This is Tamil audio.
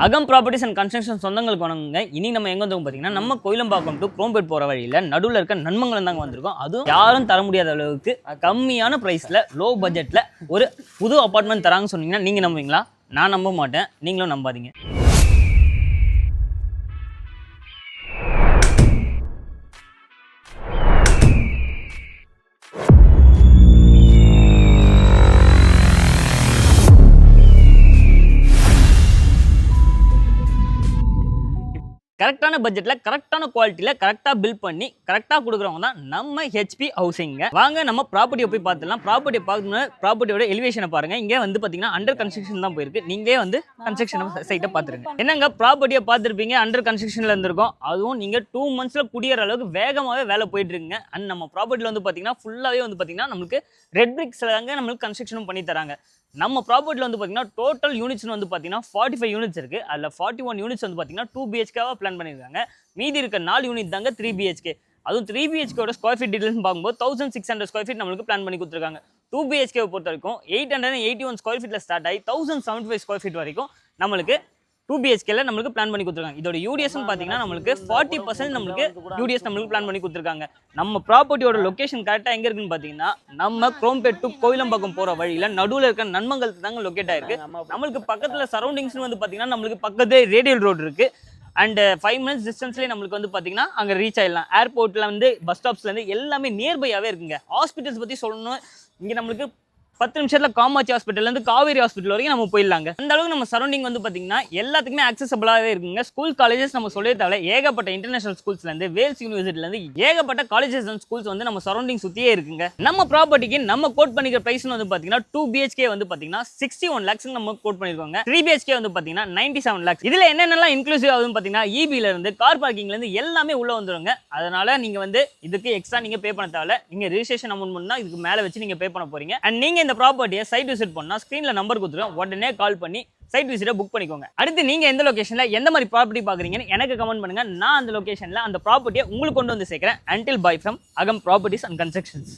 அகம் ப்ராப்பர்ட்டிஸ் அண்ட் கன்ஸ்ட்ரக்ஷன் சொந்தங்களுக்கு வணங்குங்க. இனி நம்ம எங்கே வந்தோம் பார்த்தீங்கன்னா, நம்ம கோயிலம்பாக்கம் டு குரோம்பேட் போகிற வழியில் நடுவில் இருக்க நன்மங்கலம் தாங்க வந்திருக்கோம். அதுவும் யாரும் தர முடியாத அளவுக்கு கம்மியான ப்ரைஸில் லோ பட்ஜெட்டில் ஒரு புது அப்பார்ட்மெண்ட் தராங்கன்னு சொன்னீங்கன்னா நீங்கள் நம்புவீங்களா? நான் நம்ப மாட்டேன், நீங்களும் நம்பாதீங்க. கரெக்டான பட்ஜெட்டில் கரெக்டான குவாலிட்டியில் கரெக்டாக பில் பண்ணி கரெக்டாக கொடுக்குறவங்க தான் நம்ம ஹெச்பி ஹவுசிங்க. வாங்க நம்ம ப்ராப்பர்ட்டியை போய் பார்த்துலாம். ப்ராப்பர்ட்டியை பார்க்கணும்னா ப்ராப்பர்ட்டியோட எலிவேஷனை பாருங்கள். இங்கே வந்து பார்த்தீங்கன்னா அண்டர் கன்ஸ்ட்ரக்ஷன் தான் போயிருக்கு. நீங்களே வந்து கன்ஸ்ட்ரக்ஷன் சைட்டை பார்த்துருங்க. என்னங்க ப்ராப்பர்ட்டியை பார்த்துருப்பீங்க, அண்டர் கன்ஸ்ட்ரக்ஷனில் இருந்திருக்கும். அதுவும் நீங்கள் 2 monthsல குடியேற அளவுக்கு வேகமாகவே வேலை போயிட்டு இருக்குங்க. அண்ட் நம்ம ப்ராப்பர்ட்டியில் வந்து பார்த்தீங்கன்னா ஃபுல்லாகவே வந்து பார்த்தீங்கன்னா நம்மளுக்கு ரெட் பிரிக்ஸில் தாங்க நம்மளுக்கு கன்ஸ்ட்ரக்ஷனும் பண்ணி தராங்க. நம்ம ப்ராப்பர்ட்டியில் வந்து பார்த்தீங்கன்னா டோட்டல் யூனிட்ஸ் வந்து பார்த்தீங்கன்னா 45 யூனிட்ஸ் இருக்குது. அதில் 41 யூனிட்ஸ் வந்து பார்த்தீங்கன்னா 2 BHKவாக பிளான் பண்ணியிருக்காங்க. மீதி இருக்க 4 யூனிட் தாங்க 3 BHK. அதுவும் 3 BHKோட ஸ்கொயர் ஃபீட் டீடைல்ஸ் பார்க்கும்போது 1600 ஸ்கொயர் ஃபீட் நம்மளுக்கு பிளான் பண்ணி கொடுத்துருக்காங்க. 2 BHKவை பொறுத்த வரைக்கும் 881 ஸ்கொயர் ஃபீட்டில் ஸ்டார்ட் ஆகி 1075 ஸ்கொயர் ஃபீட் வரைக்கும் நம்மளுக்கு 2 BHKல நம்மளுக்கு பிளான் பண்ணி கொடுத்துருக்காங்க. இதோட யூடிஎஸ்ன்னு பார்த்தீங்கன்னா நம்மளுக்கு 40% நம்மளுக்கு யூடிஎஸ் நம்மளுக்கு பிளான் பண்ணி கொடுத்துருக்காங்க. நம்ம ப்ராப்பர்ட்டியோட லொக்கேஷன் கரெக்டாக எங்கே இருக்குன்னு பார்த்தீங்கன்னா, நம்ம குரோம்பேட் டு கோயிலம்பாக்கம் போகிற வழியில் நடுவில் இருக்க நன்மங்கலத்து தாங்க லொக்கேட் ஆயிருக்கு. நம்மளுக்கு பக்கத்தில் சரௌண்டிங்ஸ்னு வந்து பார்த்தீங்கன்னா நம்மளுக்கு பக்கத்தே ரேடியல் ரோடு இருக்குது. அண்ட் 5 minutes டிஸ்டன்ஸ்லேயே நம்மளுக்கு வந்து பார்த்தீங்கன்னா அங்கே ரீச் ஆகிடலாம். ஏர்போர்ட்டில் வந்து பஸ் ஸ்டாப்ஸ்லேருந்து எல்லாமே நியர்பையாகவே இருக்குங்க. ஹாஸ்பிட்டல்ஸ் பற்றி சொல்லணும், இங்கே நம்மளுக்கு 10 நிமிஷத்தில் காமாட்சி ஹாஸ்பிட்டல்லேருந்து காவேரி ஹாஸ்பிட்டல் வரைக்கும் நம்ம போயிடலாங்க. அந்த அளவுக்கு நம்ம சரௌண்டிங் வந்து பார்த்தீங்கன்னா எல்லாத்துக்குமே அக்சசபிளாகவே இருக்குங்க. ஸ்கூல் காலேஜஸ் நம்ம சொல்லியே தவிர ஏகப்பட்ட இன்டர்நேஷனல் ஸ்கூல்ஸ்லேருந்து வேல்ஸ் யூனிவர்சிட்டிலேருந்து ஏகப்பட்ட காலேஜஸ் அண்ட் ஸ்கூல்ஸ் வந்து நம்ம சரௌண்டிங் சுற்றியே இருக்குங்க. நம்ம ப்ராப்பர்ட்டிக்கு நம்ம கோட் பண்ணிக்கிற ப்ரைஸ்னு வந்து பார்த்தீங்கன்னா 2 BHK வந்து பார்த்தீங்கன்னா 61 lakhs நம்ம கோட் பண்ணியிருக்கோங்க. 3 BHK வந்து பார்த்தீங்கன்னா 97 lakhs. இதில் என்னென்னலாம் இன்க்ளூசிவ் ஆகுதுன்னு பார்த்தீங்கன்னா EBலேருந்து கார் பார்க்கிங்லேருந்து எல்லாமே உள்ளே வந்துடுங்க. அதனால் நீங்கள் வந்து இதுக்கு எக்ஸ்ட்ரா நீங்கள் பே பண்ண தேவை. நீங்கள் ரிஜிஸ்ட்ரேஷன் அமௌண்ட் மட்டும் தான் இதுக்கு மேலே வச்சு நீங்கள் பே பண்ண போகிறீங்க. அண்ட் நீங்கள் இந்த ப்ராப்பர்ட்டியை சைட் விசிட் பண்ணா ஸ்க்ரீனில் நம்பர் கொடுத்துருக்கோம், உடனே கால் பண்ணி சைட் விசிட்டை புக் பண்ணிக்கோங்க. அடுத்து நீங்கள் எந்த லொகேஷனில் எந்த மாதிரி ப்ராப்பர்ட்டி பார்க்குறீங்கன்னு எனக்கு கமெண்ட் பண்ணுங்கள். நான் அந்த லொகேஷனில் அந்த ப்ராப்பர்ட்டியை உங்களுக்கு கொண்டு வந்து சேர்க்குறேன். Until bye from அகம் ப்ராப்பர்ட்டிஸ் அண்ட் கன்ஸ்ட்ரக்ஷன்ஸ்.